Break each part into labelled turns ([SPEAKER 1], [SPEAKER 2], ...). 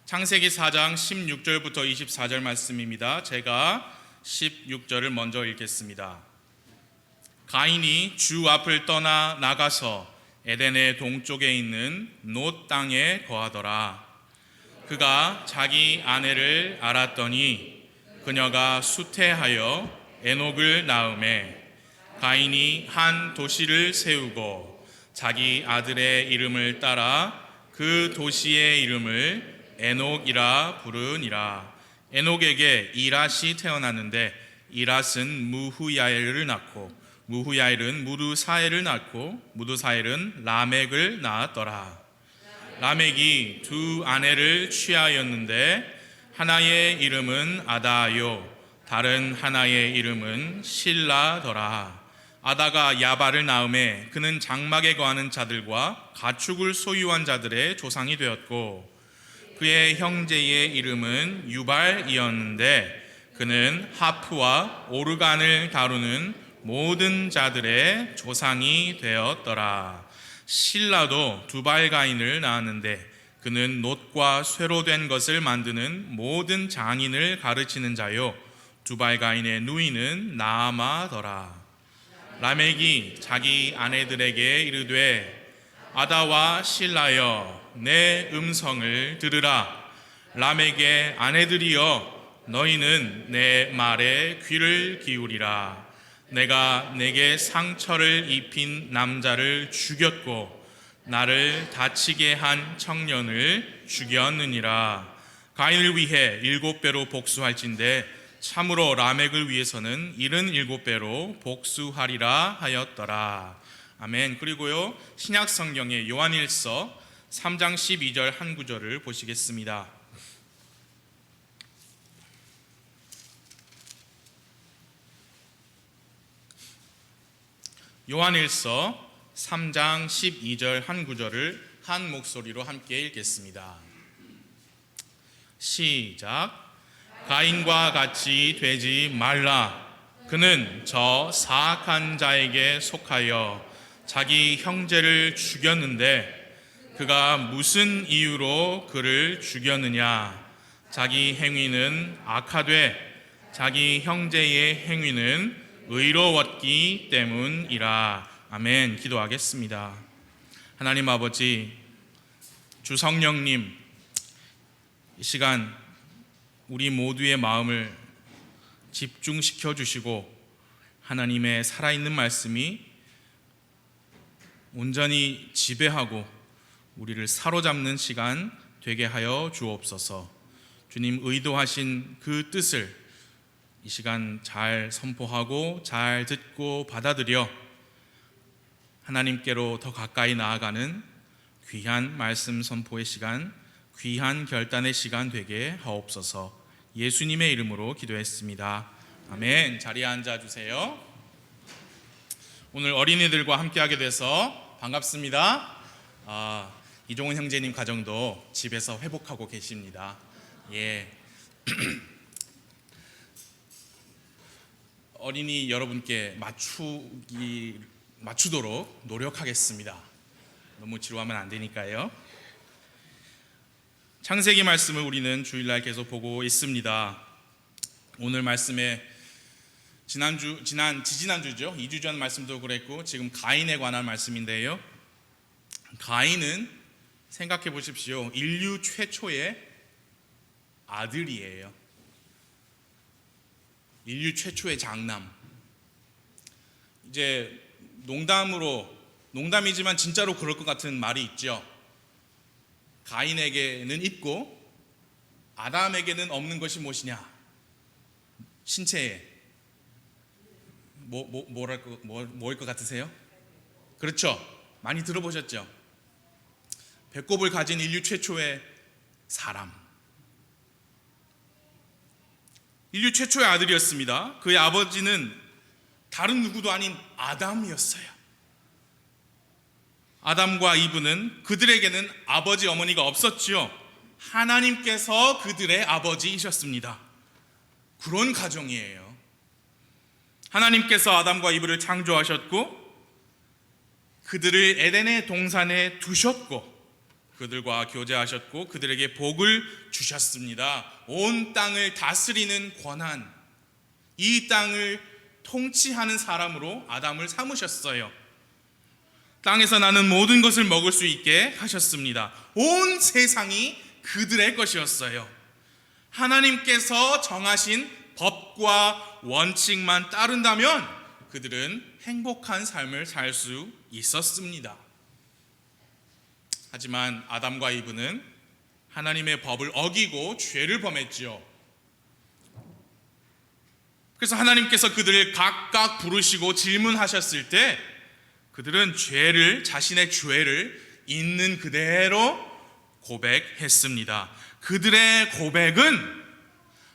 [SPEAKER 1] 창세기 4장 16절부터 24절 말씀입니다. 제가 16절을 먼저 읽겠습니다. 가인이 주 앞을 떠나 나가서 에덴의 동쪽에 있는 놋 땅에 거하더라. 그가 자기 아내를 알았더니 그녀가 수태하여 에녹을 낳으매 가인이 한 도시를 세우고 자기 아들의 이름을 따라 그 도시의 이름을 에녹이라 부르니라. 에녹에게 이랏이 태어났는데 이랏은 무후야엘을 낳고 무후야엘은 무두사엘을 낳고 무두사엘은 라멕을 낳았더라. 라멕이 두 아내를 취하였는데 하나의 이름은 아다요 다른 하나의 이름은 실라더라. 아다가 야발을 낳음에 그는 장막에 거하는 자들과 가축을 소유한 자들의 조상이 되었고 그의 형제의 이름은 유발이었는데 그는 하프와 오르간을 다루는 모든 자들의 조상이 되었더라. 실라도 두발가인을 낳았는데 그는 놋과 쇠로 된 것을 만드는 모든 장인을 가르치는 자요 두발가인의 누이는 나아마더라. 라멕이 자기 아내들에게 이르되 아다와 실라여 내 음성을 들으라. 라멕의 아내들이여 너희는 내 말에 귀를 기울이라. 내가 내게 상처를 입힌 남자를 죽였고 나를 다치게 한 청년을 죽였느니라. 가인을 위해 7배로 복수할진대 참으로 라멕을 위해서는 77배로 복수하리라 하였더라. 아멘. 그리고요 신약 성경의 요한일서 3장 12절 한 구절을 보시겠습니다. 요한일서 3장 12절 한 구절을 한 목소리로 함께 읽겠습니다. 시작. 가인과 같이 되지 말라. 그는 저 사악한 자에게 속하여 자기 형제를 죽였는데 그가 무슨 이유로 그를 죽였느냐? 자기 행위는 악하되 자기 형제의 행위는 의로웠기 때문이라. 아멘. 기도하겠습니다. 하나님 아버지, 주 성령님, 이 시간 우리 모두의 마음을 집중시켜 주시고 하나님의 살아있는 말씀이 온전히 지배하고 우리를 사로잡는 시간 되게 하여 주옵소서. 주님 의도하신 그 뜻을 이 시간 잘 선포하고 잘 듣고 받아들여 하나님께로 더 가까이 나아가는 귀한 말씀 선포의 시간, 귀한 결단의 시간 되게 하옵소서. 예수님의 이름으로 기도했습니다. 아멘. 자리에 앉아주세요. 오늘 어린이들과 함께하게 돼서 반갑습니다. 이종훈 형제님 가정도 집에서 회복하고 계십니다. 예. 어린이 여러분께 맞추도록 노력하겠습니다. 너무 지루하면 안 되니까요. 창세기 말씀을 우리는 주일날 계속 보고 있습니다. 오늘 말씀에 지지난주죠. 2주 전 말씀도 그랬고 지금 가인에 관한 말씀인데요. 가인은 생각해 보십시오. 인류 최초의 아들이에요. 인류 최초의 장남. 이제 농담이지만 진짜로 그럴 것 같은 말이 있죠. 가인에게는 있고 아담에게는 없는 것이 무엇이냐? 신체에 뭐일 것 같으세요? 그렇죠. 많이 들어보셨죠? 배꼽을 가진 인류 최초의 사람. 인류 최초의 아들이었습니다. 그의 아버지는 다른 누구도 아닌 아담이었어요. 아담과 이브는 그들에게는 아버지 어머니가 없었지요. 하나님께서 그들의 아버지이셨습니다. 그런 가정이에요. 하나님께서 아담과 이브를 창조하셨고 그들을 에덴의 동산에 두셨고 그들과 교제하셨고 그들에게 복을 주셨습니다. 온 땅을 다스리는 권한, 이 땅을 통치하는 사람으로 아담을 삼으셨어요. 땅에서 나는 모든 것을 먹을 수 있게 하셨습니다. 온 세상이 그들의 것이었어요. 하나님께서 정하신 법과 원칙만 따른다면 그들은 행복한 삶을 살 수 있었습니다. 하지만 아담과 이브는 하나님의 법을 어기고 죄를 범했지요. 그래서 하나님께서 그들을 각각 부르시고 질문하셨을 때 그들은 자신의 죄를 있는 그대로 고백했습니다. 그들의 고백은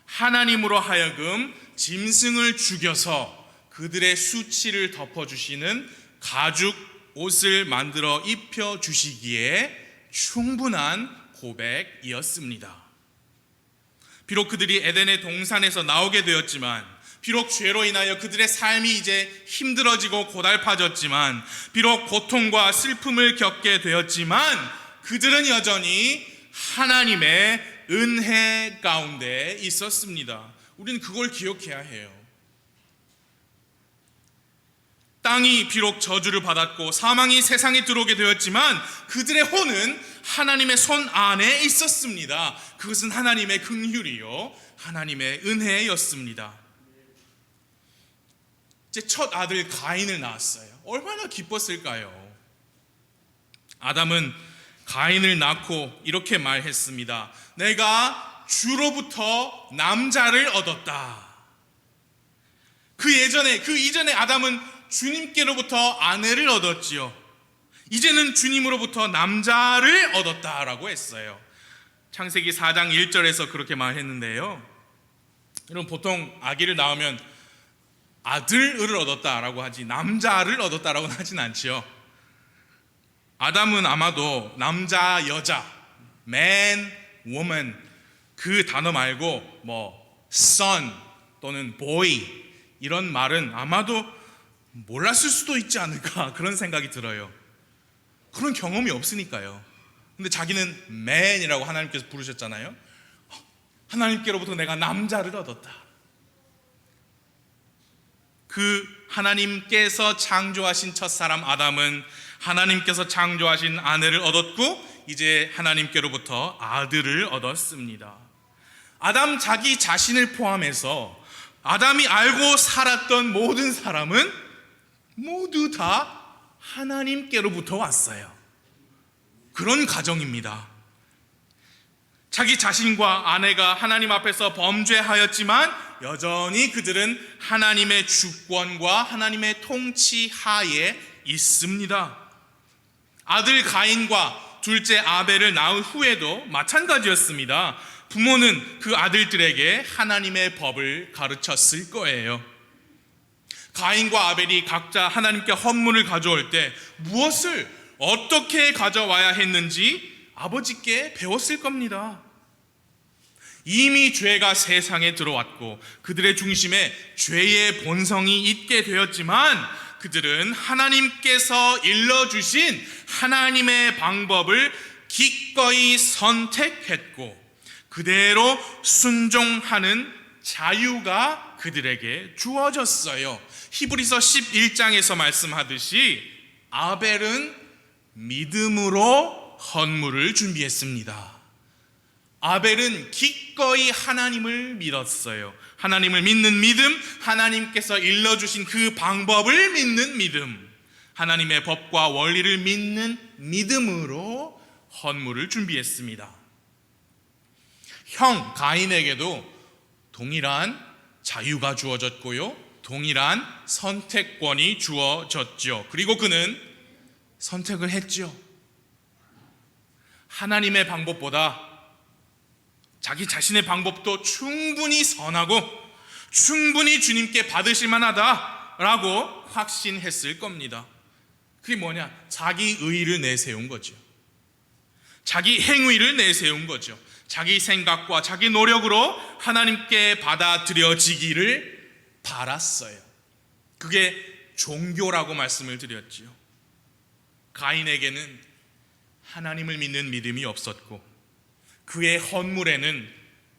[SPEAKER 1] 하나님으로 하여금 짐승을 죽여서 그들의 수치를 덮어주시는 가죽 옷을 만들어 입혀주시기에 충분한 고백이었습니다. 비록 그들이 에덴의 동산에서 나오게 되었지만, 비록 죄로 인하여 그들의 삶이 이제 힘들어지고 고달파졌지만, 비록 고통과 슬픔을 겪게 되었지만 그들은 여전히 하나님의 은혜 가운데 있었습니다. 우리는 그걸 기억해야 해요. 땅이 비록 저주를 받았고 사망이 세상에 들어오게 되었지만 그들의 혼은 하나님의 손 안에 있었습니다. 그것은 하나님의 긍휼이요 하나님의 은혜였습니다. 이제 첫 아들 가인을 낳았어요. 얼마나 기뻤을까요? 아담은 가인을 낳고 이렇게 말했습니다. 내가 주로부터 남자를 얻었다. 그 이전에 아담은 주님께로부터 아내를 얻었지요. 이제는 주님으로부터 남자를 얻었다라고 했어요. 창세기 4장 1절에서 그렇게 말했는데요. 여러분, 보통 아기를 낳으면 아들을 얻었다라고 하지 남자를 얻었다라고는 하진 않지요. 아담은 아마도 남자, 여자, man, woman 그 단어 말고 son 또는 boy 이런 말은 아마도 몰랐을 수도 있지 않을까 그런 생각이 들어요. 그런 경험이 없으니까요. 근데 자기는 man이라고 하나님께서 부르셨잖아요. 하나님께로부터 내가 남자를 얻었다. 그 하나님께서 창조하신 첫사람 아담은 하나님께서 창조하신 아내를 얻었고 이제 하나님께로부터 아들을 얻었습니다. 아담 자기 자신을 포함해서 아담이 알고 살았던 모든 사람은 모두 다 하나님께로부터 왔어요. 그런 가정입니다. 자기 자신과 아내가 하나님 앞에서 범죄하였지만 여전히 그들은 하나님의 주권과 하나님의 통치 하에 있습니다. 아들 가인과 둘째 아벨을 낳은 후에도 마찬가지였습니다. 부모는 그 아들들에게 하나님의 법을 가르쳤을 거예요. 가인과 아벨이 각자 하나님께 헌물을 가져올 때 무엇을 어떻게 가져와야 했는지 아버지께 배웠을 겁니다. 이미 죄가 세상에 들어왔고 그들의 중심에 죄의 본성이 있게 되었지만 그들은 하나님께서 일러주신 하나님의 방법을 기꺼이 선택했고 그대로 순종하는 자유가 그들에게 주어졌어요. 히브리서 11장에서 말씀하듯이 아벨은 믿음으로 헌물을 준비했습니다. 아벨은 기꺼이 하나님을 믿었어요. 하나님을 믿는 믿음, 하나님께서 일러주신 그 방법을 믿는 믿음, 하나님의 법과 원리를 믿는 믿음으로 헌물을 준비했습니다. 형 가인에게도 동일한 자유가 주어졌고요, 동일한 선택권이 주어졌죠. 그리고 그는 선택을 했죠. 하나님의 방법보다 자기 자신의 방법도 충분히 선하고 충분히 주님께 받으실 만하다라고 확신했을 겁니다. 그게 뭐냐? 자기 의의를 내세운 거죠. 자기 행위를 내세운 거죠. 자기 생각과 자기 노력으로 하나님께 받아들여지기를 바랐어요. 그게 종교라고 말씀을 드렸지요. 가인에게는 하나님을 믿는 믿음이 없었고 그의 헌물에는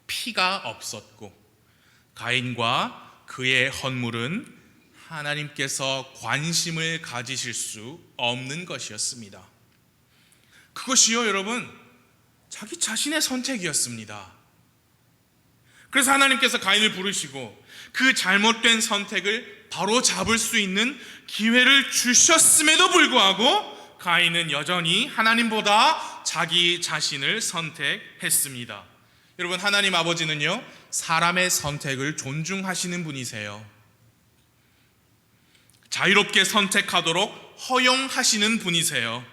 [SPEAKER 1] 피가 없었고 가인과 그의 헌물은 하나님께서 관심을 가지실 수 없는 것이었습니다. 그것이요, 여러분, 자기 자신의 선택이었습니다. 그래서 하나님께서 가인을 부르시고 그 잘못된 선택을 바로 잡을 수 있는 기회를 주셨음에도 불구하고 가인은 여전히 하나님보다 자기 자신을 선택했습니다. 여러분, 하나님 아버지는요, 사람의 선택을 존중하시는 분이세요. 자유롭게 선택하도록 허용하시는 분이세요.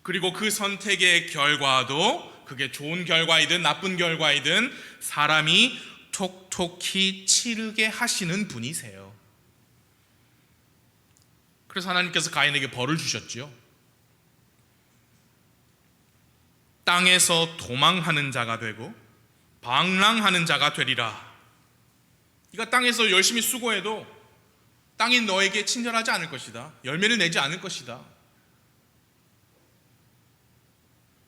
[SPEAKER 1] 그리고 그 선택의 결과도 그게 좋은 결과이든 나쁜 결과이든 사람이 톡톡히 치르게 하시는 분이세요. 그래서 하나님께서 가인에게 벌을 주셨죠. 땅에서 도망하는 자가 되고 방랑하는 자가 되리라. 네가 땅에서 열심히 수고해도 땅이 너에게 친절하지 않을 것이다. 열매를 내지 않을 것이다.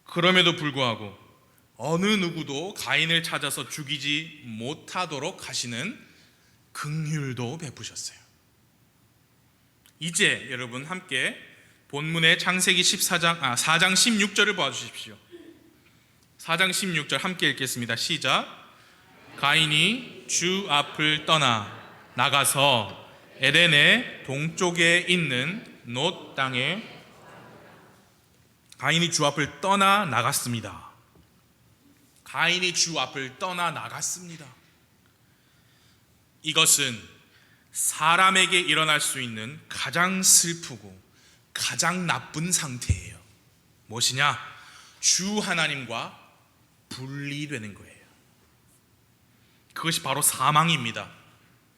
[SPEAKER 1] 그럼에도 불구하고 어느 누구도 가인을 찾아서 죽이지 못하도록 하시는 긍휼도 베푸셨어요. 이제 여러분 함께 본문의 창세기 4장 16절을 봐주십시오. 4장 16절 함께 읽겠습니다. 시작. 가인이 주 앞을 떠나 나가서 에덴의 동쪽에 있는 놋 땅에 가인이 주 앞을 떠나 나갔습니다. 가인이 주 앞을 떠나 나갔습니다. 이것은 사람에게 일어날 수 있는 가장 슬프고 가장 나쁜 상태예요. 무엇이냐? 주 하나님과 분리되는 거예요. 그것이 바로 사망입니다.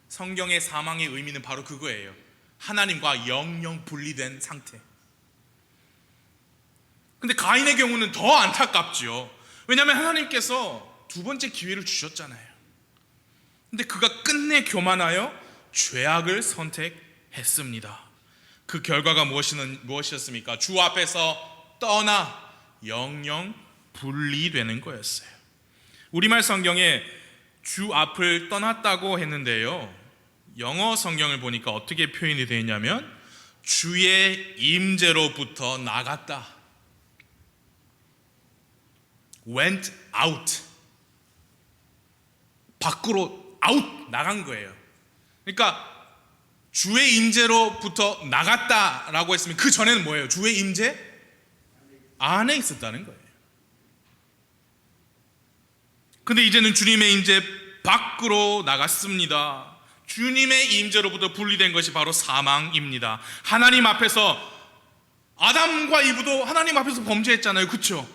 [SPEAKER 1] 성경의 사망의 의미는 바로 그거예요. 하나님과 영영 분리된 상태. 근데 가인의 경우는 더 안타깝죠. 왜냐하면 하나님께서 두 번째 기회를 주셨잖아요. 근데 그가 끝내 교만하여 죄악을 선택했습니다. 그 결과가 무엇이었습니까? 주 앞에서 떠나 영영 분리되는 거였어요. 우리말 성경에 주 앞을 떠났다고 했는데요, 영어 성경을 보니까 어떻게 표현이 되어 있냐면 주의 임재로부터 나갔다. went out. 밖으로 out, 나간 거예요. 그러니까 주의 임재로부터 나갔다라고 했으면 그 전에는 뭐예요? 주의 임재 안에 있었다는 거예요. 근데 이제는 주님의 임재 밖으로 나갔습니다. 주님의 임재로부터 분리된 것이 바로 사망입니다. 하나님 앞에서 아담과 이브도 하나님 앞에서 범죄했잖아요. 그렇죠?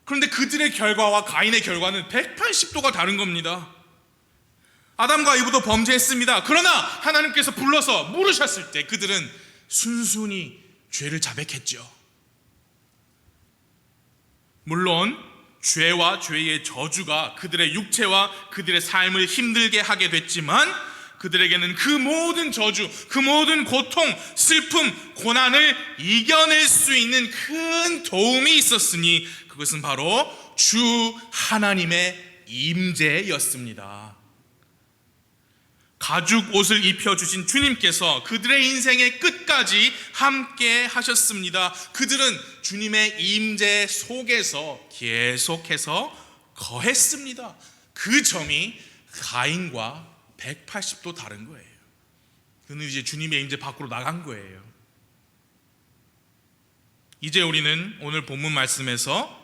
[SPEAKER 1] 그런데 그들의 결과와 가인의 결과는 180도가 다른 겁니다. 아담과 이브도 범죄했습니다. 그러나 하나님께서 불러서 물으셨을 때 그들은 순순히 죄를 자백했죠. 물론 죄와 죄의 저주가 그들의 육체와 그들의 삶을 힘들게 하게 됐지만 그들에게는 그 모든 저주, 그 모든 고통, 슬픔, 고난을 이겨낼 수 있는 큰 도움이 있었으니 그것은 바로 주 하나님의 임재였습니다. 가죽 옷을 입혀주신 주님께서 그들의 인생의 끝까지 함께 하셨습니다. 그들은 주님의 임재 속에서 계속해서 거했습니다. 그 점이 가인과 180도 다른 거예요. 그는 이제 주님의 임재 밖으로 나간 거예요. 이제 우리는 오늘 본문 말씀에서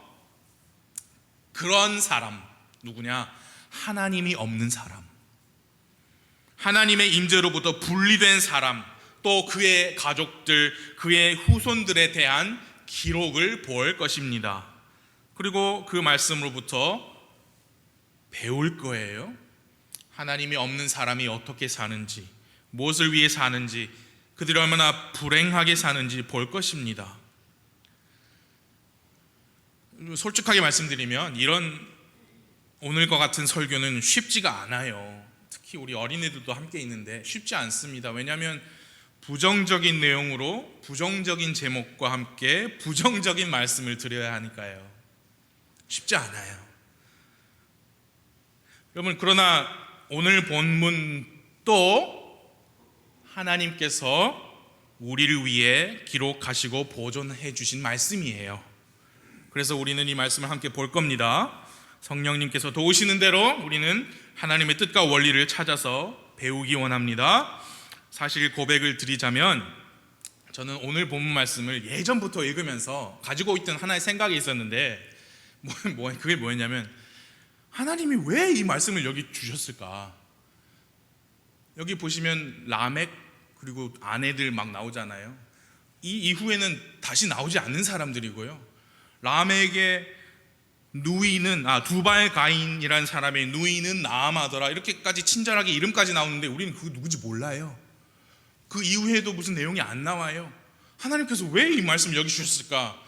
[SPEAKER 1] 그런 사람, 누구냐? 하나님이 없는 사람, 하나님의 임재로부터 분리된 사람, 또 그의 가족들, 그의 후손들에 대한 기록을 볼 것입니다. 그리고 그 말씀으로부터 배울 거예요. 하나님이 없는 사람이 어떻게 사는지, 무엇을 위해 사는지, 그들이 얼마나 불행하게 사는지 볼 것입니다. 솔직하게 말씀드리면 이런 오늘과 같은 설교는 쉽지가 않아요. 특히 우리 어린애들도 함께 있는데 쉽지 않습니다. 왜냐하면 부정적인 내용으로 부정적인 제목과 함께 부정적인 말씀을 드려야 하니까요. 쉽지 않아요. 여러분, 그러나 오늘 본문도 하나님께서 우리를 위해 기록하시고 보존해 주신 말씀이에요. 그래서 우리는 이 말씀을 함께 볼 겁니다. 성령님께서 도우시는 대로 우리는 하나님의 뜻과 원리를 찾아서 배우기 원합니다. 사실 고백을 드리자면 저는 오늘 본문 말씀을 예전부터 읽으면서 가지고 있던 하나의 생각이 있었는데 그게 뭐였냐면, 하나님이 왜 이 말씀을 여기 주셨을까? 여기 보시면 라멕 그리고 아내들 막 나오잖아요. 이 이후에는 다시 나오지 않는 사람들이고요. 라멕의 누이는 두발 가인이라는 사람의 누이는 나아마더라, 이렇게까지 친절하게 이름까지 나오는데 우리는 그거 누군지 몰라요. 그 이후에도 무슨 내용이 안 나와요. 하나님께서 왜 이 말씀을 여기 주셨을까?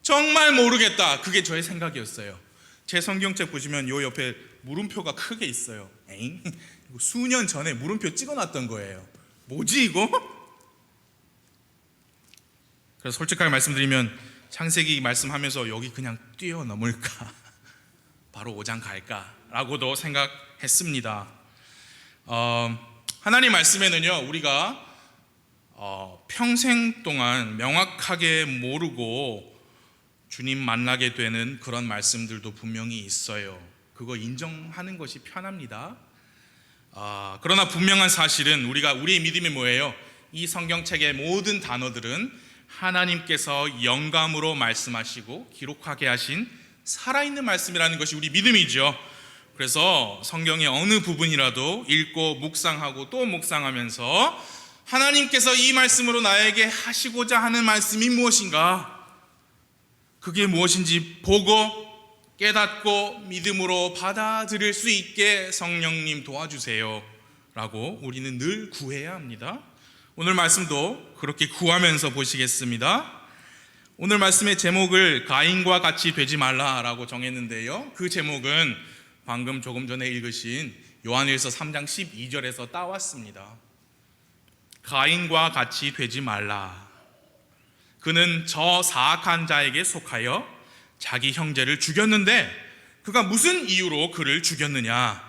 [SPEAKER 1] 정말 모르겠다. 그게 저의 생각이었어요. 제 성경책 보시면 요 옆에 물음표가 크게 있어요. 에잉? 수년 전에 물음표 찍어놨던 거예요. 뭐지 이거? 그래서 솔직하게 말씀드리면 창세기 말씀하면서 여기 그냥 뛰어넘을까, 바로 5장 갈까 라고도 생각했습니다. 하나님 말씀에는요, 우리가 평생 동안 명확하게 모르고 주님 만나게 되는 그런 말씀들도 분명히 있어요. 그거 인정하는 것이 편합니다. 그러나 분명한 사실은 우리의 믿음이 뭐예요? 이 성경책의 모든 단어들은 하나님께서 영감으로 말씀하시고 기록하게 하신 살아있는 말씀이라는 것이 우리 믿음이죠. 그래서 성경의 어느 부분이라도 읽고 묵상하고 또 묵상하면서 하나님께서 이 말씀으로 나에게 하시고자 하는 말씀이 무엇인가, 그게 무엇인지 보고 깨닫고 믿음으로 받아들일 수 있게 성령님 도와주세요 라고 우리는 늘 구해야 합니다. 오늘 말씀도 그렇게 구하면서 보시겠습니다. 오늘 말씀의 제목을 가인과 같이 되지 말라라고 정했는데요, 그 제목은 방금 조금 전에 읽으신 요한일서 3장 12절에서 따왔습니다. 가인과 같이 되지 말라. 그는 저 사악한 자에게 속하여 자기 형제를 죽였는데 그가 무슨 이유로 그를 죽였느냐?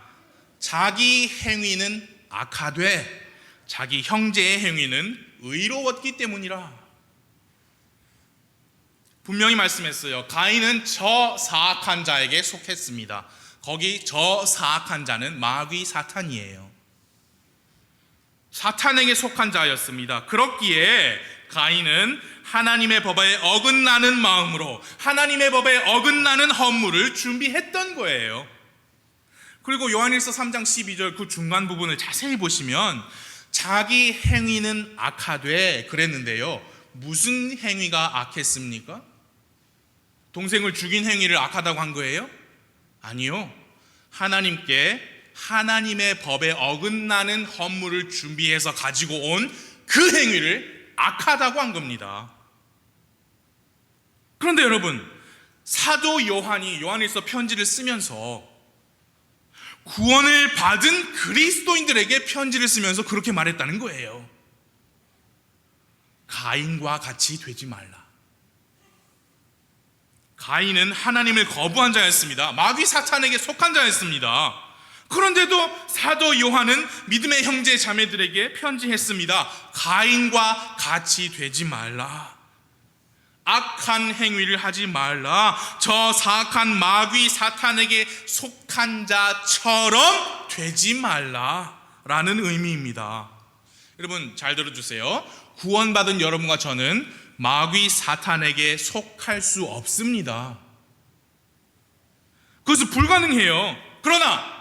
[SPEAKER 1] 자기 행위는 악하되 자기 형제의 행위는 의로웠기 때문이라. 분명히 말씀했어요. 가인은 저 사악한 자에게 속했습니다. 거기 저 사악한 자는 마귀 사탄이에요. 사탄에게 속한 자였습니다. 그렇기에 가인은 하나님의 법에 어긋나는 마음으로 하나님의 법에 어긋나는 허물을 준비했던 거예요. 그리고 요한일서 3장 12절 그 중간 부분을 자세히 보시면 자기 행위는 악하되 그랬는데요, 무슨 행위가 악했습니까? 동생을 죽인 행위를 악하다고 한 거예요? 아니요. 하나님께 하나님의 법에 어긋나는 허물을 준비해서 가지고 온 그 행위를 악하다고 한 겁니다. 그런데 여러분, 사도 요한이 요한일서 편지를 쓰면서 구원을 받은 그리스도인들에게 편지를 쓰면서 그렇게 말했다는 거예요. 가인과 같이 되지 말라. 가인은 하나님을 거부한 자였습니다. 마귀 사탄에게 속한 자였습니다. 그런데도 사도 요한은 믿음의 형제 자매들에게 편지했습니다. 가인과 같이 되지 말라. 악한 행위를 하지 말라. 저 사악한 마귀 사탄에게 속한 자처럼 되지 말라라는 의미입니다. 여러분 잘 들어주세요. 구원받은 여러분과 저는 마귀 사탄에게 속할 수 없습니다. 그것은 불가능해요. 그러나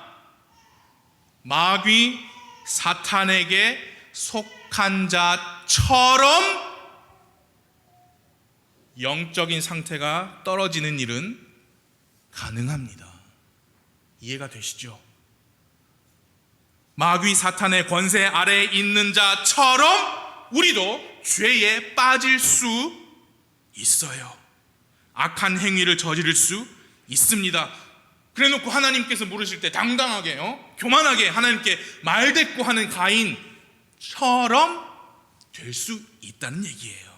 [SPEAKER 1] 마귀 사탄에게 속한 자처럼 영적인 상태가 떨어지는 일은 가능합니다. 이해가 되시죠? 마귀 사탄의 권세 아래에 있는 자처럼 우리도 죄에 빠질 수 있어요. 악한 행위를 저지를 수 있습니다. 그래놓고 하나님께서 물으실 때 당당하게 교만하게 하나님께 말대꾸하는 가인처럼 될 수 있다는 얘기예요.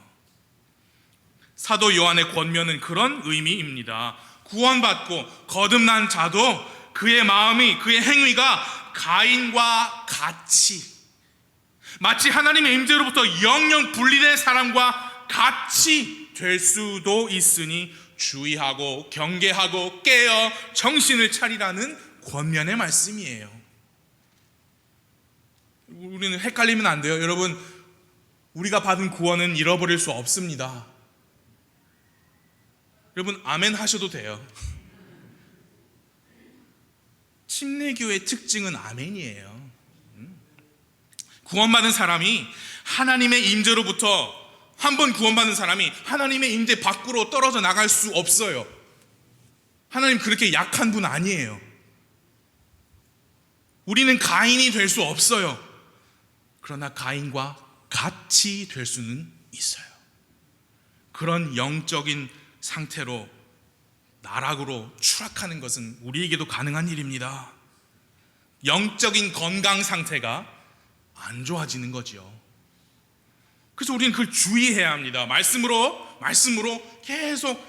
[SPEAKER 1] 사도 요한의 권면은 그런 의미입니다. 구원받고 거듭난 자도 그의 마음이, 그의 행위가 가인과 같이, 마치 하나님의 임재로부터 영영 분리된 사람과 같이 될 수도 있으니 주의하고 경계하고 깨어 정신을 차리라는 권면의 말씀이에요. 우리는 헷갈리면 안 돼요. 여러분, 우리가 받은 구원은 잃어버릴 수 없습니다. 여러분, 아멘 하셔도 돼요. 침례교의 특징은 아멘이에요. 구원받은 사람이 하나님의 임재로부터, 한번 구원받은 사람이 하나님의 임재 밖으로 떨어져 나갈 수 없어요. 하나님 그렇게 약한 분 아니에요. 우리는 가인이 될 수 없어요. 그러나 가인과 같이 될 수는 있어요. 그런 영적인 상태로, 나락으로 추락하는 것은 우리에게도 가능한 일입니다. 영적인 건강 상태가 안 좋아지는 거죠. 그래서 우리는 그걸 주의해야 합니다. 말씀으로 계속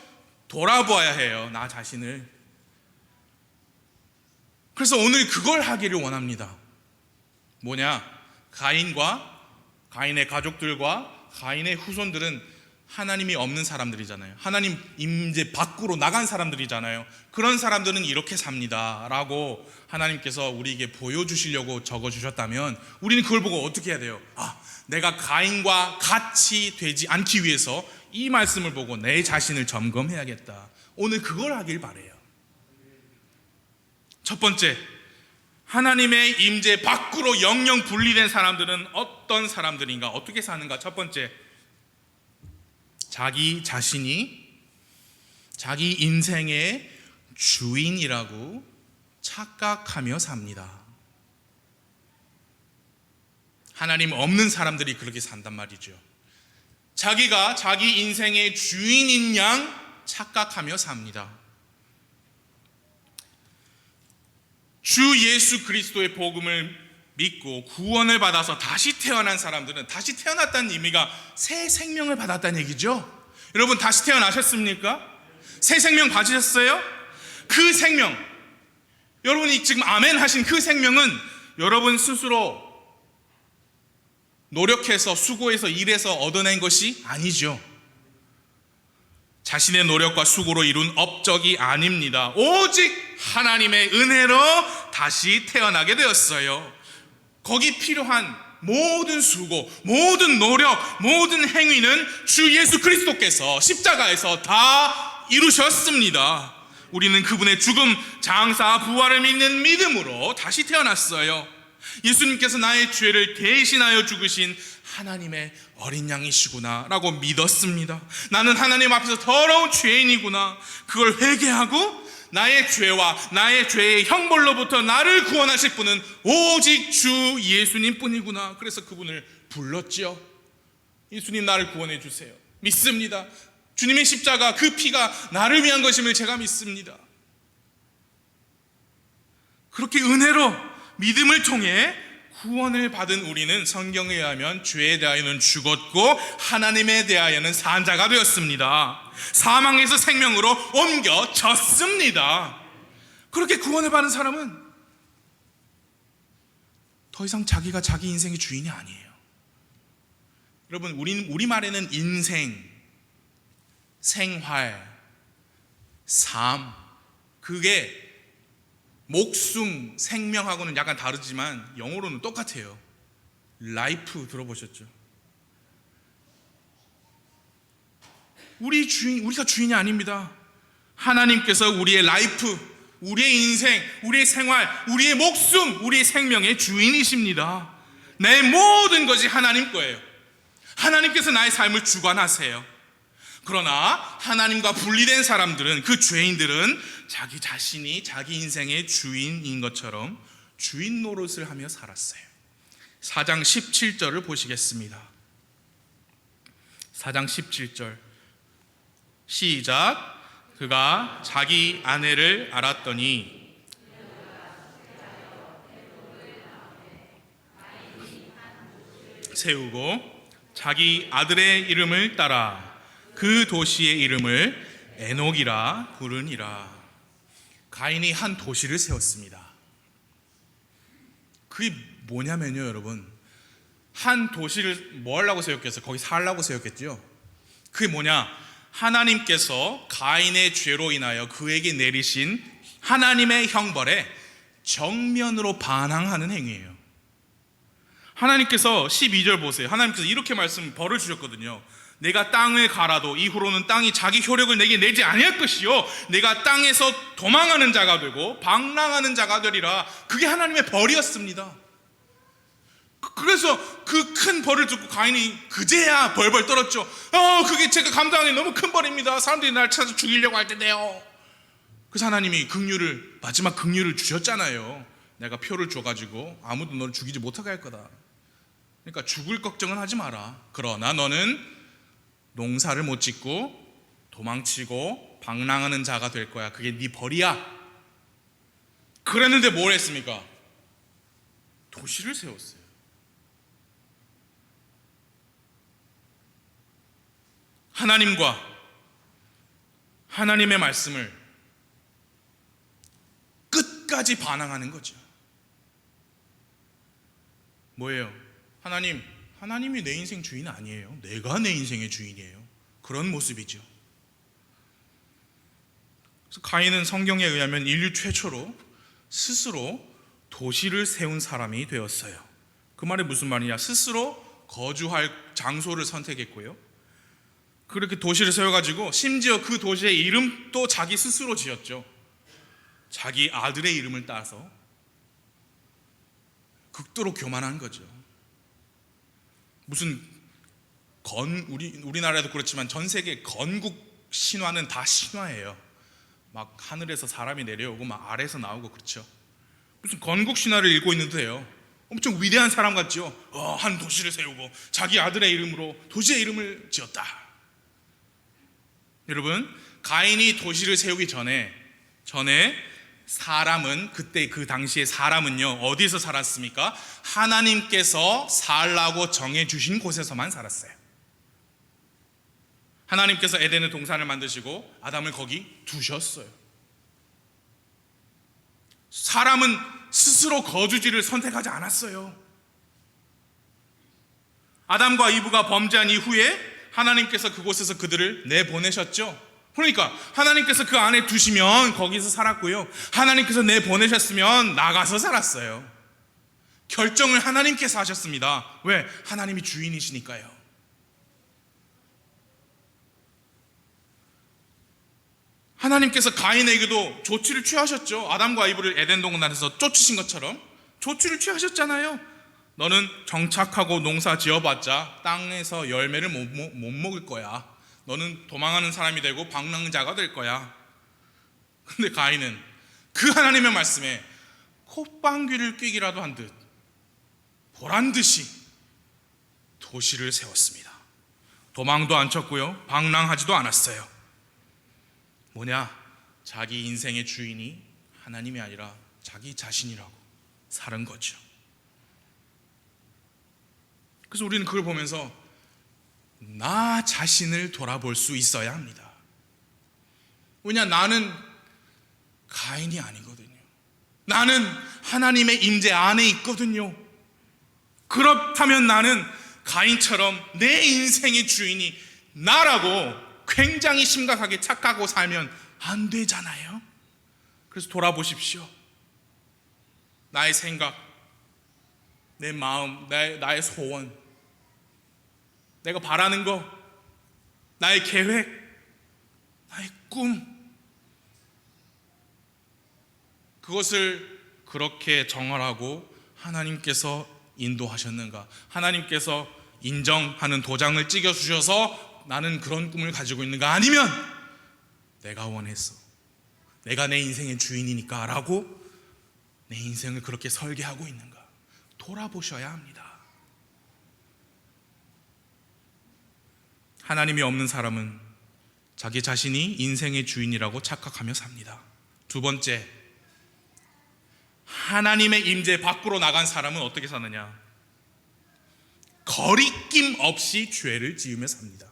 [SPEAKER 1] 돌아보아야 해요, 나 자신을. 그래서 오늘 그걸 하기를 원합니다. 뭐냐? 가인의 가족들과 가인의 후손들은 하나님이 없는 사람들이잖아요. 하나님 임재 밖으로 나간 사람들이잖아요. 그런 사람들은 이렇게 삽니다 라고 하나님께서 우리에게 보여주시려고 적어주셨다면 우리는 그걸 보고 어떻게 해야 돼요? 내가 가인과 같이 되지 않기 위해서 이 말씀을 보고 내 자신을 점검해야겠다. 오늘 그걸 하길 바라요. 첫 번째, 하나님의 임재 밖으로 영영 분리된 사람들은 어떤 사람들인가, 어떻게 사는가? 첫 번째, 자기 자신이 자기 인생의 주인이라고 착각하며 삽니다. 하나님 없는 사람들이 그렇게 산단 말이죠. 자기가 자기 인생의 주인인 양 착각하며 삽니다. 주 예수 그리스도의 복음을 믿고 구원을 받아서 다시 태어난 사람들은, 다시 태어났다는 의미가 새 생명을 받았다는 얘기죠. 여러분, 다시 태어나셨습니까? 새 생명 받으셨어요? 그 생명, 여러분이 지금 아멘 하신 그 생명은 여러분 스스로 노력해서, 수고해서, 일해서 얻어낸 것이 아니죠. 자신의 노력과 수고로 이룬 업적이 아닙니다. 오직 하나님의 은혜로 다시 태어나게 되었어요. 거기 필요한 모든 수고, 모든 노력, 모든 행위는 주 예수 그리스도께서 십자가에서 다 이루셨습니다. 우리는 그분의 죽음, 장사, 부활을 믿는 믿음으로 다시 태어났어요. 예수님께서 나의 죄를 대신하여 죽으신 하나님의 어린 양이시구나 라고 믿었습니다. 나는 하나님 앞에서 더러운 죄인이구나. 그걸 회개하고 나의 죄와 나의 죄의 형벌로부터 나를 구원하실 분은 오직 주 예수님 뿐이구나. 그래서 그분을 불렀죠. 예수님, 나를 구원해 주세요. 믿습니다. 주님의 십자가, 그 피가 나를 위한 것임을 제가 믿습니다. 그렇게 은혜로 믿음을 통해 구원을 받은 우리는 성경에 의하면 죄에 대하여는 죽었고 하나님에 대하여는 산 자가 되었습니다. 사망에서 생명으로 옮겨졌습니다. 그렇게 구원을 받은 사람은 더 이상 자기가 자기 인생의 주인이 아니에요. 여러분, 우리말에는 인생, 생활, 삶, 그게 목숨, 생명하고는 약간 다르지만 영어로는 똑같아요. 라이프 들어보셨죠? 우리가 주인이 아닙니다. 하나님께서 우리의 라이프, 우리의 인생, 우리의 생활, 우리의 목숨, 우리의 생명의 주인이십니다. 내 모든 것이 하나님 거예요. 하나님께서 나의 삶을 주관하세요. 그러나 하나님과 분리된 사람들은, 그 죄인들은 자기 자신이 자기 인생의 주인인 것처럼 주인 노릇을 하며 살았어요. 4장 17절을 보시겠습니다. 4장 17절 시작. 그가 자기 아내를 알았더니 세우고 자기 아들의 이름을 따라 그 도시의 이름을 에녹이라 부르니라. 가인이 한 도시를 세웠습니다. 그게 뭐냐면요, 여러분, 한 도시를 뭐 하려고 세웠겠어요? 거기 살라고 세웠겠죠. 그게 뭐냐? 하나님께서 가인의 죄로 인하여 그에게 내리신 하나님의 형벌에 정면으로 반항하는 행위예요. 하나님께서 12절 보세요. 하나님께서 이렇게 벌을 주셨거든요. 내가 땅을 갈아도 이후로는 땅이 자기 효력을 내게 내지 아니할 것이요 내가 땅에서 도망하는 자가 되고 방랑하는 자가 되리라. 그게 하나님의 벌이었습니다. 그래서 그 큰 벌을 듣고 가인이 그제야 벌벌 떨었죠. 그게 제가 감당하기 너무 큰 벌입니다. 사람들이 날 찾아 죽이려고 할 텐데요. 그래서 하나님이 마지막 긍휼을 주셨잖아요. 내가 표를 줘가지고 아무도 너를 죽이지 못하게 할 거다. 그러니까 죽을 걱정은 하지 마라. 그러나 너는 농사를 못 짓고 도망치고 방랑하는 자가 될 거야. 그게 네 벌이야. 그랬는데 뭘 했습니까? 도시를 세웠어요. 하나님과 하나님의 말씀을 끝까지 반항하는 거죠. 뭐예요? 하나님이 내 인생 주인 아니에요. 내가 내 인생의 주인이에요. 그런 모습이죠. 그래서 가인은 성경에 의하면 인류 최초로 스스로 도시를 세운 사람이 되었어요. 그 말이 무슨 말이냐? 스스로 거주할 장소를 선택했고요. 그렇게 도시를 세워가지고 심지어 그 도시의 이름도 자기 스스로 지었죠. 자기 아들의 이름을 따서. 극도로 교만한 거죠. 무슨 우리나라에도 그렇지만 전 세계 건국 신화는 다 신화예요. 막 하늘에서 사람이 내려오고 막 아래에서 나오고 그렇죠. 무슨 건국 신화를 읽고 있는데 돼요. 엄청 위대한 사람 같죠. 한 도시를 세우고 자기 아들의 이름으로 도시의 이름을 지었다. 여러분, 가인이 도시를 세우기 전에 사람은 그때 그 당시에 사람은요 어디서 살았습니까? 하나님께서 살라고 정해주신 곳에서만 살았어요. 하나님께서 에덴의 동산을 만드시고 아담을 거기 두셨어요. 사람은 스스로 거주지를 선택하지 않았어요. 아담과 이브가 범죄한 이후에 하나님께서 그곳에서 그들을 내보내셨죠. 그러니까 하나님께서 그 안에 두시면 거기서 살았고요, 하나님께서 내보내셨으면 나가서 살았어요. 결정을 하나님께서 하셨습니다. 왜? 하나님이 주인이시니까요. 하나님께서 가인에게도 조치를 취하셨죠. 아담과 이브를 에덴 동산에서 쫓으신 것처럼 조치를 취하셨잖아요. 너는 정착하고 농사 지어봤자 땅에서 열매를 못 먹을 거야. 너는 도망하는 사람이 되고 방랑자가 될 거야. 근데 가인은 그 하나님의 말씀에 콧방귀를 뀌기라도 한 듯 보란듯이 도시를 세웠습니다. 도망도 안 쳤고요, 방랑하지도 않았어요. 뭐냐? 자기 인생의 주인이 하나님이 아니라 자기 자신이라고 살은 거죠. 그래서 우리는 그걸 보면서 나 자신을 돌아볼 수 있어야 합니다. 왜냐? 나는 가인이 아니거든요. 나는 하나님의 임재 안에 있거든요. 그렇다면 나는 가인처럼 내 인생의 주인이 나라고 굉장히 심각하게 착각하고 살면 안 되잖아요. 그래서 돌아보십시오. 나의 생각, 내 마음, 나의 소원, 내가 바라는 거, 나의 계획, 나의 꿈, 그것을 그렇게 정하라고 하나님께서 인도하셨는가? 하나님께서 인정하는 도장을 찍어주셔서 나는 그런 꿈을 가지고 있는가? 아니면 내가 원해서, 내가 내 인생의 주인이니까 라고 내 인생을 그렇게 설계하고 있는가? 돌아보셔야 합니다. 하나님이 없는 사람은 자기 자신이 인생의 주인이라고 착각하며 삽니다. 두 번째, 하나님의 임재 밖으로 나간 사람은 어떻게 사느냐? 거리낌 없이 죄를 지으며 삽니다.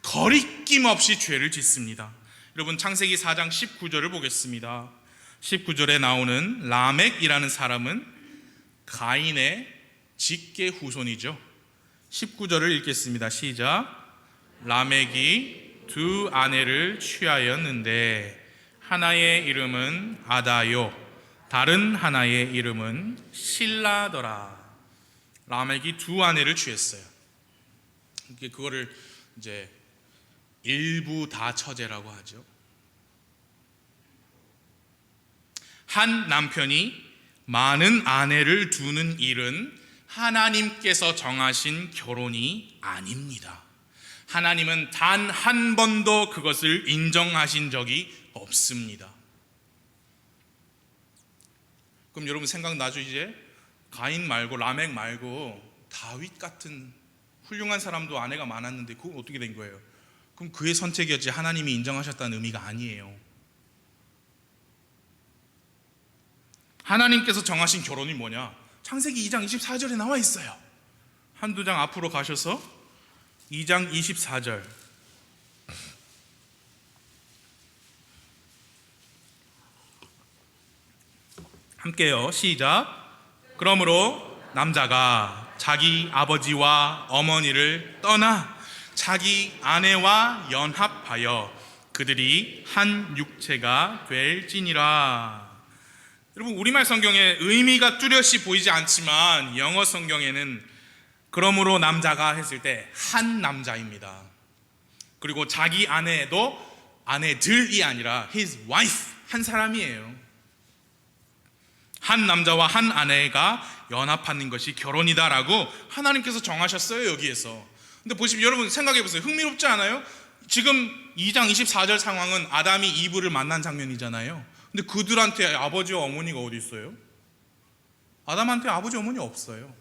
[SPEAKER 1] 거리낌 없이 죄를 짓습니다. 여러분 창세기 4장 19절을 보겠습니다. 19절에 나오는 라멕이라는 사람은 가인의 직계 후손이죠. 19절을 읽겠습니다. 시작. 라멕이 두 아내를 취하였는데 하나의 이름은 아다요 다른 하나의 이름은 실라더라. 라멕이 두 아내를 취했어요. 그거를 이제 일부 다처제라고 하죠. 한 남편이 많은 아내를 두는 일은 하나님께서 정하신 결혼이 아닙니다. 하나님은 단 한 번도 그것을 인정하신 적이 없습니다. 그럼 여러분 생각나죠? 이제 가인 말고 라멕 말고 다윗 같은 훌륭한 사람도 아내가 많았는데 그건 어떻게 된 거예요? 그럼 그의 선택이었지 하나님이 인정하셨다는 의미가 아니에요. 하나님께서 정하신 결혼이 뭐냐? 창세기 2장 24절에 나와 있어요. 한두 장 앞으로 가셔서 2장 24절 함께요. 시작. 그러므로 남자가 자기 아버지와 어머니를 떠나 자기 아내와 연합하여 그들이 한 육체가 될지니라. 여러분 우리말 성경에 의미가 뚜렷이 보이지 않지만 영어 성경에는 그러므로 남자가 했을 때 한 남자입니다. 그리고 자기 아내도 아내들이 아니라 his wife 한 사람이에요. 한 남자와 한 아내가 연합하는 것이 결혼이다라고 하나님께서 정하셨어요. 여기에서. 근데 보시면 여러분 생각해 보세요. 흥미롭지 않아요? 지금 2장 24절 상황은 아담이 이브를 만난 장면이잖아요. 근데 그들한테 아버지와 어머니가 어디 있어요? 아담한테 아버지 어머니 없어요.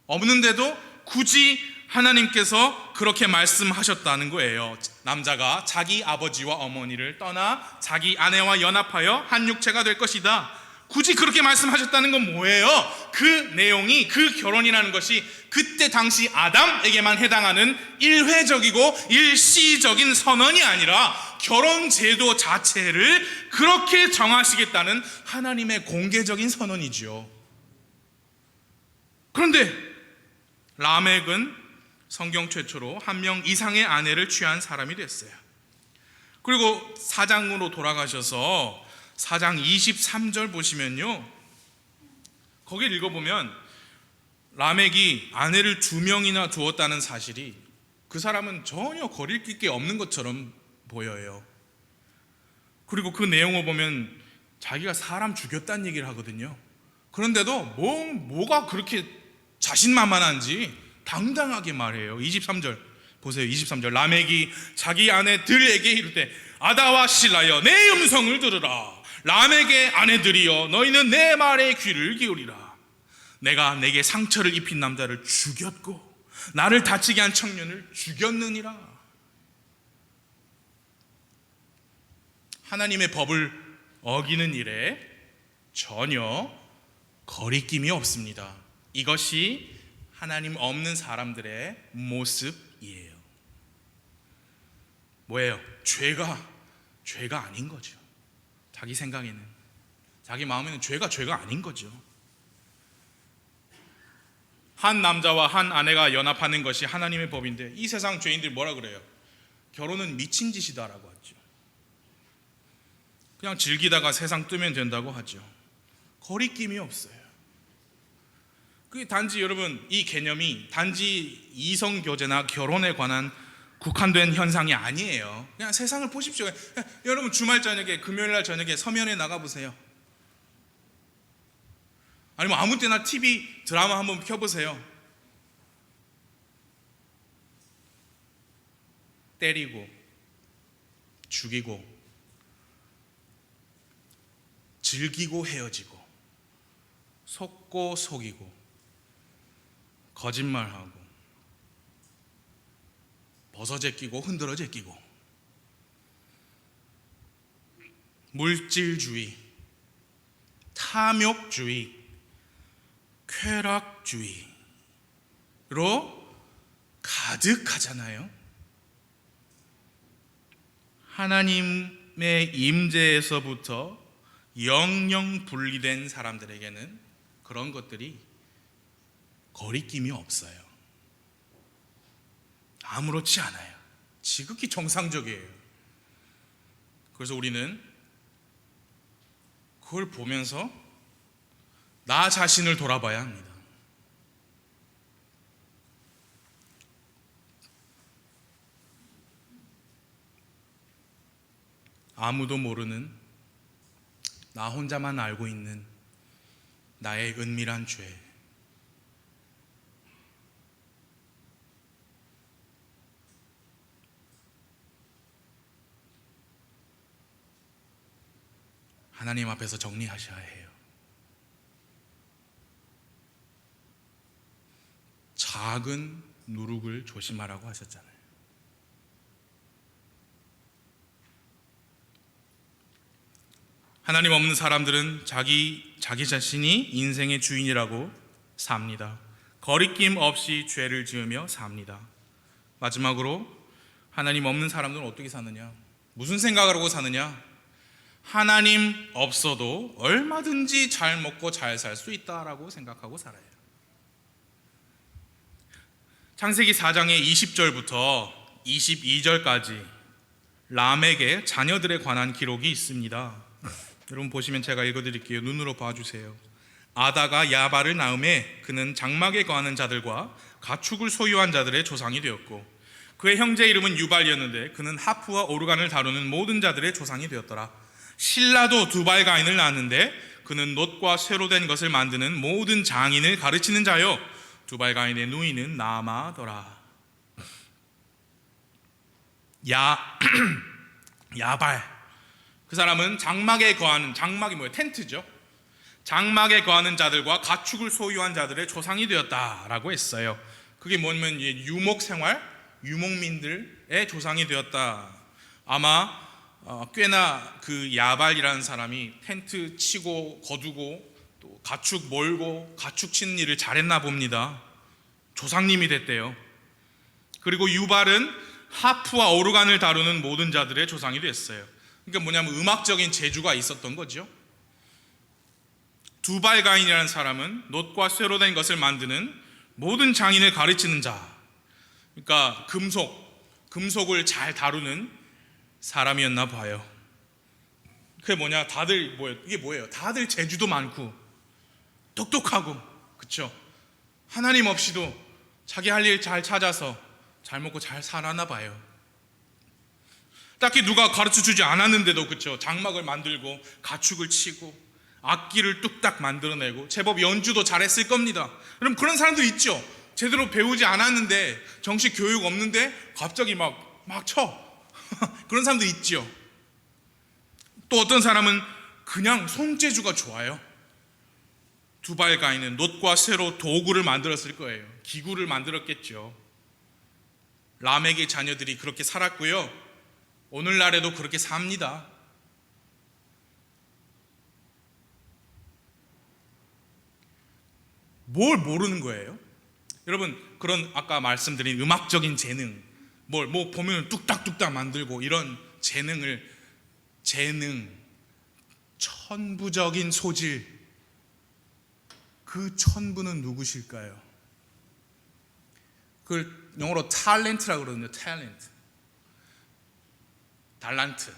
[SPEAKER 1] 없는데도 굳이 하나님께서 그렇게 말씀하셨다는 거예요. 남자가 자기 아버지와 어머니를 떠나 자기 아내와 연합하여 한 육체가 될 것이다. 굳이 그렇게 말씀하셨다는 건 뭐예요? 그 내용이, 그 결혼이라는 것이 그때 당시 아담에게만 해당하는 일회적이고 일시적인 선언이 아니라 결혼 제도 자체를 그렇게 정하시겠다는 하나님의 공개적인 선언이지요. 그런데 라멕은 성경 최초로 한 명 이상의 아내를 취한 사람이 됐어요. 그리고 4장으로 돌아가셔서 4장 23절 보시면요, 거기를 읽어보면 라멕이 아내를 2명이나 두었다는 사실이 그 사람은 전혀 거리낄 게 없는 것처럼 보여요. 그리고 그 내용을 보면 자기가 사람 죽였다는 얘기를 하거든요. 그런데도 뭐가 그렇게 자신만만한지 당당하게 말해요. 23절 보세요. 23절 라멕이 자기 아내들에게 이르되 아다와 실라여 내 음성을 들으라. 라멕의 아내들이여 너희는 내 말에 귀를 기울이라. 내가 내게 상처를 입힌 남자를 죽였고 나를 다치게 한 청년을 죽였느니라. 하나님의 법을 어기는 일에 전혀 거리낌이 없습니다. 이것이 하나님 없는 사람들의 모습이에요. 뭐예요? 죄가 아닌 거죠. 자기 생각에는, 자기 마음에는 죄가 아닌 거죠. 한 남자와 한 아내가 연합하는 것이 하나님의 법인데 이 세상 죄인들이 뭐라 그래요? 결혼은 미친 짓이다라고 하죠. 그냥 즐기다가 세상 뜨면 된다고 하죠. 거리낌이 없어요. 그게 단지 여러분 이 개념이 단지 이성교제나 결혼에 관한 국한된 현상이 아니에요. 그냥 세상을 보십시오. 여러분 주말 저녁에 금요일날 저녁에 서면에 나가보세요. 아니면 아무 때나 TV 드라마 한번 켜보세요. 때리고 죽이고 즐기고 헤어지고 속고 속이고 거짓말하고 벗어제끼고 흔들어 제끼고 물질주의, 탐욕주의, 쾌락주의, 가득하잖아요. 하나님의 임재에서부터 영영 분리된 사람들에게는 그런 것들이 거리낌이 없어요. 아무렇지 않아요. 지극히 정상적이에요. 그래서 우리는 그걸 보면서 나 자신을 돌아봐야 합니다. 아무도 모르는, 나 혼자만 알고 있는 나의 은밀한 죄. 하나님 앞에서 정리하셔야 해요. 작은 누룩을 조심하라고 하셨잖아요. 하나님 없는 사람들은 자기 자신이 인생의 주인이라고 삽니다. 거리낌 없이 죄를 지으며 삽니다. 마지막으로 하나님 없는 사람들은 어떻게 사느냐? 무슨 생각을 하고 사느냐? 하나님 없어도 얼마든지 잘 먹고 잘 살 수 있다라고 생각하고 살아요. 창세기 4장의 20절부터 22절까지 람에게 자녀들에 관한 기록이 있습니다. 여러분 보시면 제가 읽어드릴게요. 눈으로 봐주세요. 아다가 야발을 낳음에 그는 장막에 거하는 자들과 가축을 소유한 자들의 조상이 되었고, 그의 형제 이름은 유발이었는데 그는 하프와 오르간을 다루는 모든 자들의 조상이 되었더라. 실라도 두발가인을 낳았는데 그는 놋과 쇠로 된 것을 만드는 모든 장인을 가르치는 자요, 두발가인의 누이는 나아마더라. 야발, 그 사람은 장막에 거하는, 장막이 뭐예요? 텐트죠. 장막에 거하는 자들과 가축을 소유한 자들의 조상이 되었다라고 했어요. 그게 뭐냐면 유목생활, 유목민들의 조상이 되었다. 아마 꽤나 그 야발이라는 사람이 텐트 치고 거두고 또 가축 몰고 가축 치는 일을 잘했나 봅니다. 조상님이 됐대요. 그리고 유발은 하프와 오르간을 다루는 모든 자들의 조상이 됐어요. 그러니까 뭐냐면 음악적인 재주가 있었던 거죠. 두발가인이라는 사람은 놋과 쇠로 된 것을 만드는 모든 장인을 가르치는 자, 그러니까 금속을 잘 다루는 사람이었나 봐요. 그게 뭐냐, 이게 뭐예요? 다들 재주도 많고 똑똑하고, 그렇죠? 하나님 없이도 자기 할 일 잘 찾아서 잘 먹고 잘 살았나 봐요. 딱히 누가 가르쳐주지 않았는데도, 그렇죠? 장막을 만들고 가축을 치고 악기를 뚝딱 만들어내고 제법 연주도 잘했을 겁니다. 여러분 그런 사람들 있죠? 제대로 배우지 않았는데, 정식 교육 없는데 갑자기 막 쳐. 그런 사람들 있죠. 또 어떤 사람은 그냥 손재주가 좋아요. 두발가인은 놋과 쇠로 도구를 만들었을 거예요. 기구를 만들었겠죠. 람에게 자녀들이 그렇게 살았고요, 오늘날에도 그렇게 삽니다. 뭘 모르는 거예요? 여러분, 그런 아까 말씀드린 음악적인 재능, 뭐 보면 뚝딱뚝딱 만들고 이런 재능, 천부적인 소질, 그 천부는 누구실까요? 그걸 영어로 탤런트라고 그러거든요. 달란트.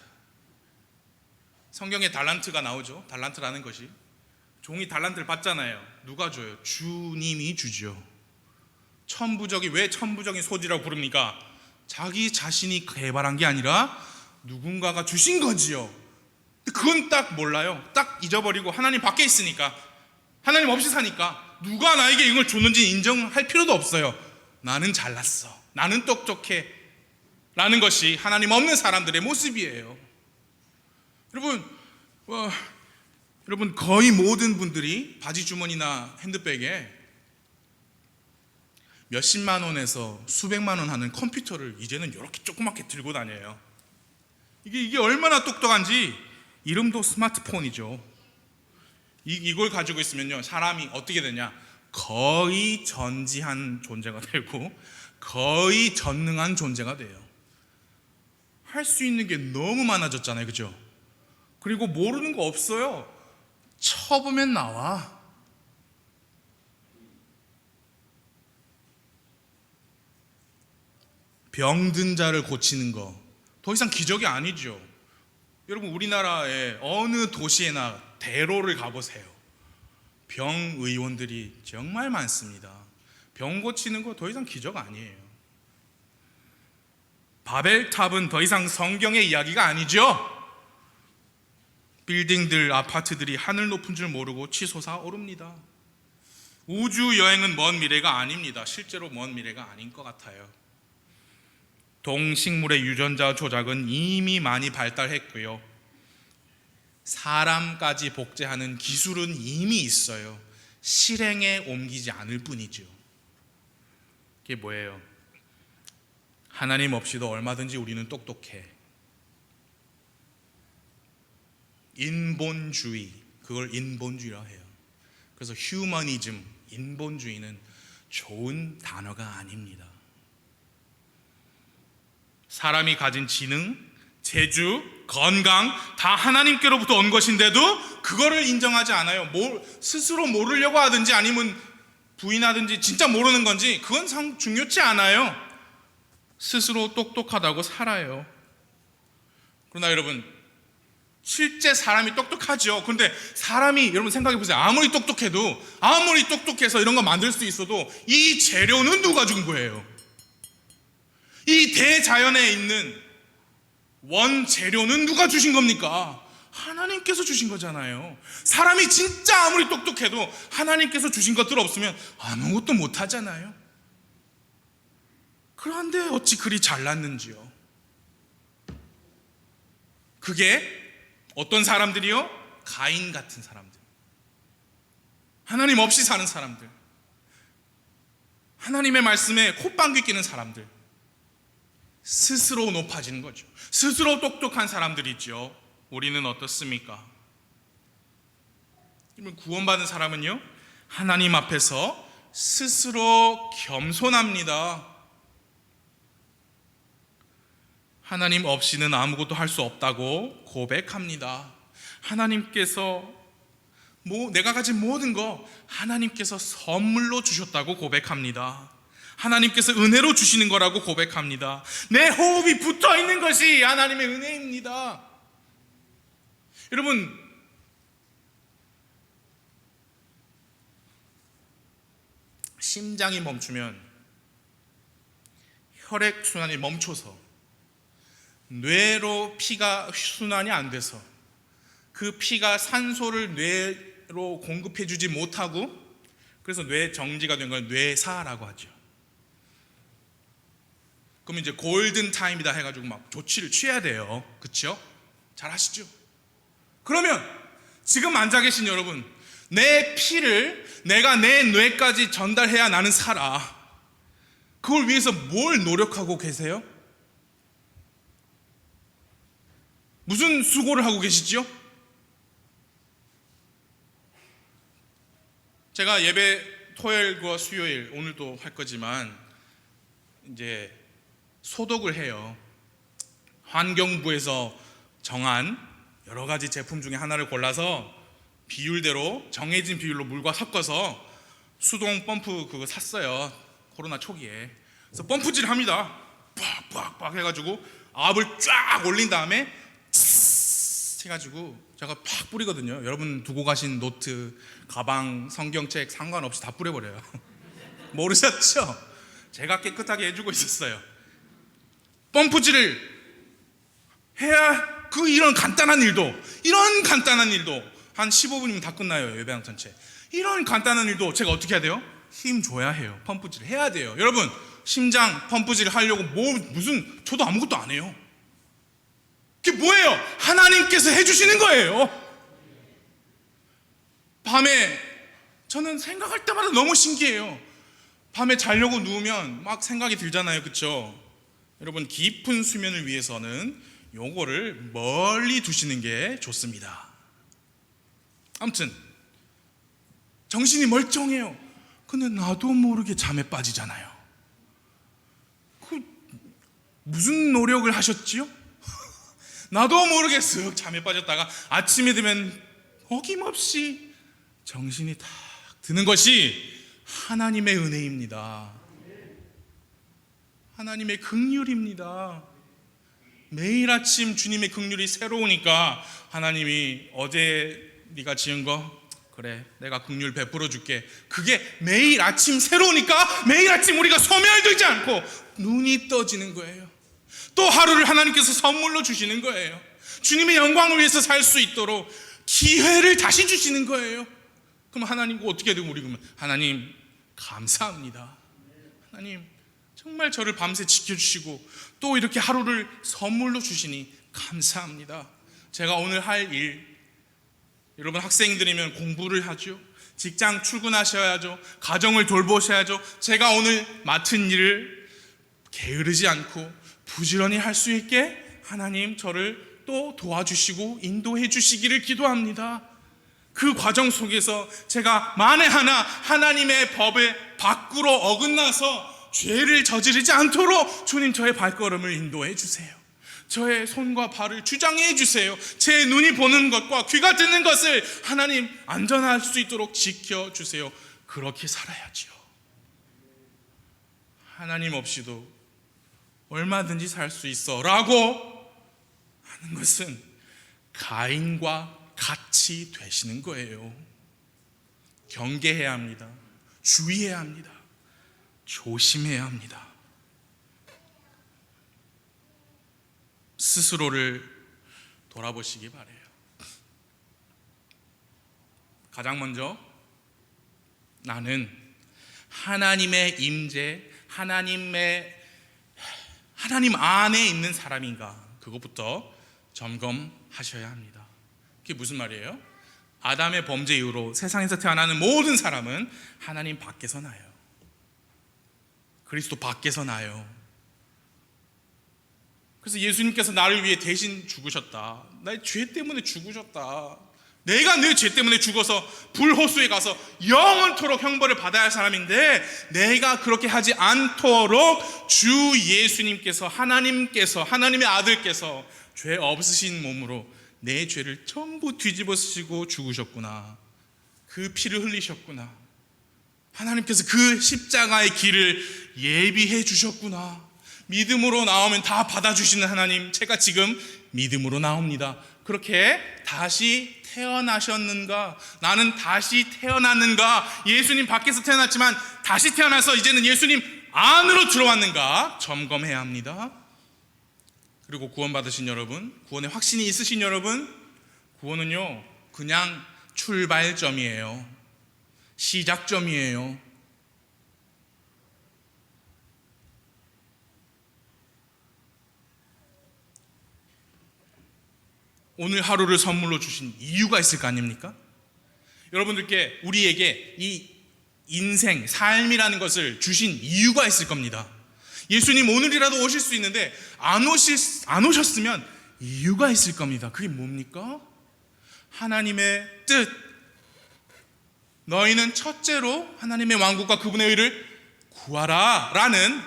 [SPEAKER 1] 성경에 달란트가 나오죠. 달란트라는 것이, 종이 달란트를 받잖아요. 누가 줘요? 주님이 주죠. 왜 천부적인 소지라고 부릅니까? 자기 자신이 개발한 게 아니라 누군가가 주신 거지요. 그건 딱 몰라요. 딱 잊어버리고 하나님 밖에 있으니까, 하나님 없이 사니까 누가 나에게 이걸 줬는지 인정할 필요도 없어요. 나는 잘났어, 나는 똑똑해 라는 것이 하나님 없는 사람들의 모습이에요. 여러분 거의 모든 분들이 바지 주머니나 핸드백에 몇십만 원에서 수백만 원 하는 컴퓨터를 이제는 이렇게 조그맣게 들고 다녀요. 이게 얼마나 똑똑한지. 이름도 스마트폰이죠. 이걸 가지고 있으면요, 사람이 어떻게 되냐, 거의 전지한 존재가 되고 거의 전능한 존재가 돼요. 할 수 있는 게 너무 많아졌잖아요, 그죠? 그리고 모르는 거 없어요. 쳐보면 나와. 병든 자를 고치는 거 더 이상 기적이 아니죠. 여러분, 우리나라의 어느 도시에나 대로를 가보세요. 병의원들이 정말 많습니다. 병 고치는 거 더 이상 기적 아니에요. 바벨탑은 더 이상 성경의 이야기가 아니죠. 빌딩들, 아파트들이 하늘 높은 줄 모르고 치솟아 오릅니다. 우주 여행은 먼 미래가 아닙니다. 실제로 먼 미래가 아닌 것 같아요. 동식물의 유전자 조작은 이미 많이 발달했고요. 사람까지 복제하는 기술은 이미 있어요. 실행에 옮기지 않을 뿐이죠. 그게 뭐예요? 하나님 없이도 얼마든지 우리는 똑똑해. 인본주의, 그걸 인본주의라 해요. 그래서 휴머니즘, 인본주의는 좋은 단어가 아닙니다. 사람이 가진 지능, 재주, 건강 다 하나님께로부터 온 것인데도 그거를 인정하지 않아요. 스스로 모르려고 하든지 아니면 부인하든지 진짜 모르는 건지 그건 중요치 않아요. 스스로 똑똑하다고 살아요. 그러나 여러분, 실제 사람이 똑똑하죠. 근데 사람이, 여러분 생각해 보세요. 아무리 똑똑해서 이런 거 만들 수 있어도 이 재료는 누가 준 거예요? 이 대자연에 있는 원재료는 누가 주신 겁니까? 하나님께서 주신 거잖아요. 사람이 진짜 아무리 똑똑해도 하나님께서 주신 것들 없으면 아무것도 못 하잖아요. 그런데 어찌 그리 잘났는지요. 그게 어떤 사람들이요? 가인 같은 사람들, 하나님 없이 사는 사람들, 하나님의 말씀에 콧방귀 뀌는 사람들, 스스로 높아지는 거죠. 스스로 똑똑한 사람들이죠. 우리는 어떻습니까? 구원받은 사람은요, 하나님 앞에서 스스로 겸손합니다. 하나님 없이는 아무것도 할 수 없다고 고백합니다. 하나님께서 내가 가진 모든 거 하나님께서 선물로 주셨다고 고백합니다. 하나님께서 은혜로 주시는 거라고 고백합니다. 내 호흡이 붙어 있는 것이 하나님의 은혜입니다. 여러분, 심장이 멈추면 혈액순환이 멈춰서 뇌로 피가 순환이 안 돼서 그 피가 산소를 뇌로 공급해 주지 못하고, 그래서 뇌 정지가 된 걸 뇌사라고 하죠. 그럼 이제 골든 타임이다 해가지고 막 조치를 취해야 돼요. 그렇죠? 잘 아시죠? 그러면 지금 앉아 계신 여러분, 내 피를 내가 내 뇌까지 전달해야 나는 살아. 그걸 위해서 뭘 노력하고 계세요? 무슨 수고를 하고 계시죠? 제가 예배 토요일과 수요일, 오늘도 할 거지만 이제 소독을 해요. 환경부에서 정한 여러 가지 제품 중에 하나를 골라서 비율대로, 정해진 비율로 물과 섞어서 수동 펌프 그거 샀어요. 코로나 초기에. 그래서 펌프질 합니다. 빡빡빡 해가지고 압을 쫙 올린 다음에 해가지고 제가 팍 뿌리거든요. 여러분 두고 가신 노트, 가방, 성경책 상관없이 다 뿌려버려요. 모르셨죠? 제가 깨끗하게 해주고 있었어요. 펌프질을 해야 이런 간단한 일도 한 15분이면 다 끝나요. 예배당 전체. 이런 간단한 일도 제가 어떻게 해야 돼요? 힘 줘야 해요. 펌프질을 해야 돼요. 여러분, 심장 펌프질을 하려고 저도 아무것도 안 해요. 그게 뭐예요? 하나님께서 해주시는 거예요. 밤에 저는 생각할 때마다 너무 신기해요. 밤에 자려고 누우면 막 생각이 들잖아요. 그렇죠? 여러분, 깊은 수면을 위해서는 요거를 멀리 두시는 게 좋습니다. 아무튼 정신이 멀쩡해요. 근데 나도 모르게 잠에 빠지잖아요. 그 무슨 노력을 하셨지요? 나도 모르게 쓱 잠에 빠졌다가 아침에 되면 어김없이 정신이 탁 드는 것이 하나님의 은혜입니다. 하나님의 긍휼입니다. 매일 아침 주님의 긍휼이 새로우니까 하나님이 어제 네가 지은 거 그래 내가 긍휼 베풀어 줄게. 그게 매일 아침 새로우니까 매일 아침 우리가 소멸되지 않고 눈이 떠지는 거예요. 또 하루를 하나님께서 선물로 주시는 거예요. 주님의 영광을 위해서 살 수 있도록 기회를 다시 주시는 거예요. 그럼 하나님과 어떻게 되고 우리 그러면 하나님 감사합니다. 하나님 정말 저를 밤새 지켜주시고 또 이렇게 하루를 선물로 주시니 감사합니다. 제가 오늘 할 일, 여러분 학생들이면 공부를 하죠. 직장 출근하셔야죠. 가정을 돌보셔야죠. 제가 오늘 맡은 일을 게으르지 않고 부지런히 할 수 있게 하나님 저를 또 도와주시고 인도해 주시기를 기도합니다. 그 과정 속에서 제가 만에 하나 하나님의 법에 밖으로 어긋나서 죄를 저지르지 않도록 주님 저의 발걸음을 인도해 주세요. 저의 손과 발을 주장해 주세요. 제 눈이 보는 것과 귀가 듣는 것을 하나님 안전할 수 있도록 지켜주세요. 그렇게 살아야지요. 하나님 없이도 얼마든지 살 수 있어 라고 하는 것은 가인과 같이 되시는 거예요. 경계해야 합니다. 주의해야 합니다. 조심해야 합니다. 스스로를 돌아보시기 바래요. 가장 먼저 나는 하나님의 임재, 하나님 안에 있는 사람인가, 그것부터 점검하셔야 합니다. 그게 무슨 말이에요? 아담의 범죄 이후로 세상에서 태어나는 모든 사람은 하나님 밖에서 나요. 그리스도 밖에서 나요. 그래서 예수님께서 나를 위해 대신 죽으셨다. 나의 죄 때문에 죽으셨다. 내가 내 죄 때문에 죽어서 불호수에 가서 영원토록 형벌을 받아야 할 사람인데 내가 그렇게 하지 않도록 주 예수님께서, 하나님의 아들께서 죄 없으신 몸으로 내 죄를 전부 뒤집어 쓰시고 죽으셨구나. 그 피를 흘리셨구나. 하나님께서 그 십자가의 길을 예비해 주셨구나. 믿음으로 나오면 다 받아주시는 하나님, 제가 지금 믿음으로 나옵니다. 그렇게 다시 태어나셨는가? 나는 다시 태어났는가? 예수님 밖에서 태어났지만 다시 태어나서 이제는 예수님 안으로 들어왔는가? 점검해야 합니다. 그리고 구원받으신 여러분, 구원의 확신이 있으신 여러분, 구원은요 그냥 출발점이에요. 시작점이에요. 오늘 하루를 선물로 주신 이유가 있을 거 아닙니까? 여러분들께, 우리에게 이 인생, 삶이라는 것을 주신 이유가 있을 겁니다. 예수님 오늘이라도 오실 수 있는데 안 오셨으면 이유가 있을 겁니다. 그게 뭡니까? 하나님의 뜻. 너희는 첫째로 하나님의 왕국과 그분의 의를 구하라 라는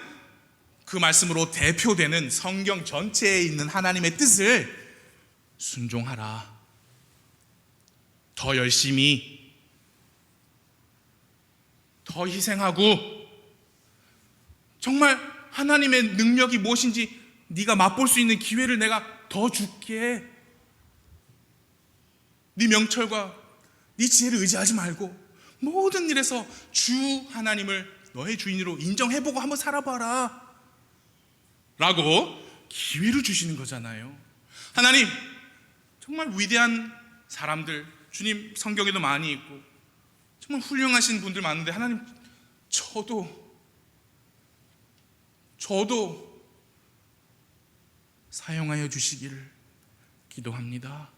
[SPEAKER 1] 그 말씀으로 대표되는 성경 전체에 있는 하나님의 뜻을 순종하라. 더 열심히, 더 희생하고, 정말 하나님의 능력이 무엇인지 네가 맛볼 수 있는 기회를 내가 더 줄게. 네 명철과 네 지혜를 의지하지 말고 모든 일에서 주 하나님을 너의 주인으로 인정해보고 한번 살아봐라 라고 기회를 주시는 거잖아요. 하나님, 정말 위대한 사람들, 주님 성경에도 많이 있고 정말 훌륭하신 분들 많은데 하나님, 저도 사용하여 주시기를 기도합니다.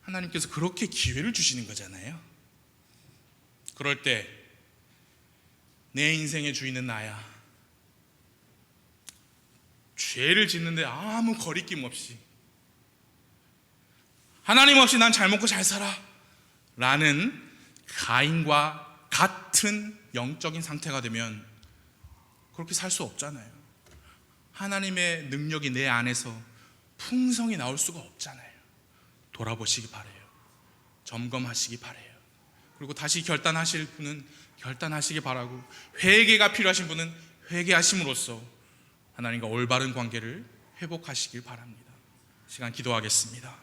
[SPEAKER 1] 하나님께서 그렇게 기회를 주시는 거잖아요. 그럴 때 내 인생의 주인은 나야. 죄를 짓는데 아무 거리낌 없이, 하나님 없이 난 잘 먹고 잘 살아 라는 가인과 같은 영적인 상태가 되면 그렇게 살 수 없잖아요. 하나님의 능력이 내 안에서 풍성히 나올 수가 없잖아요. 돌아보시기 바래요. 점검하시기 바래요. 그리고 다시 결단하실 분은 결단하시기 바라고, 회개가 필요하신 분은 회개하심으로써 하나님과 올바른 관계를 회복하시길 바랍니다. 시간 기도하겠습니다.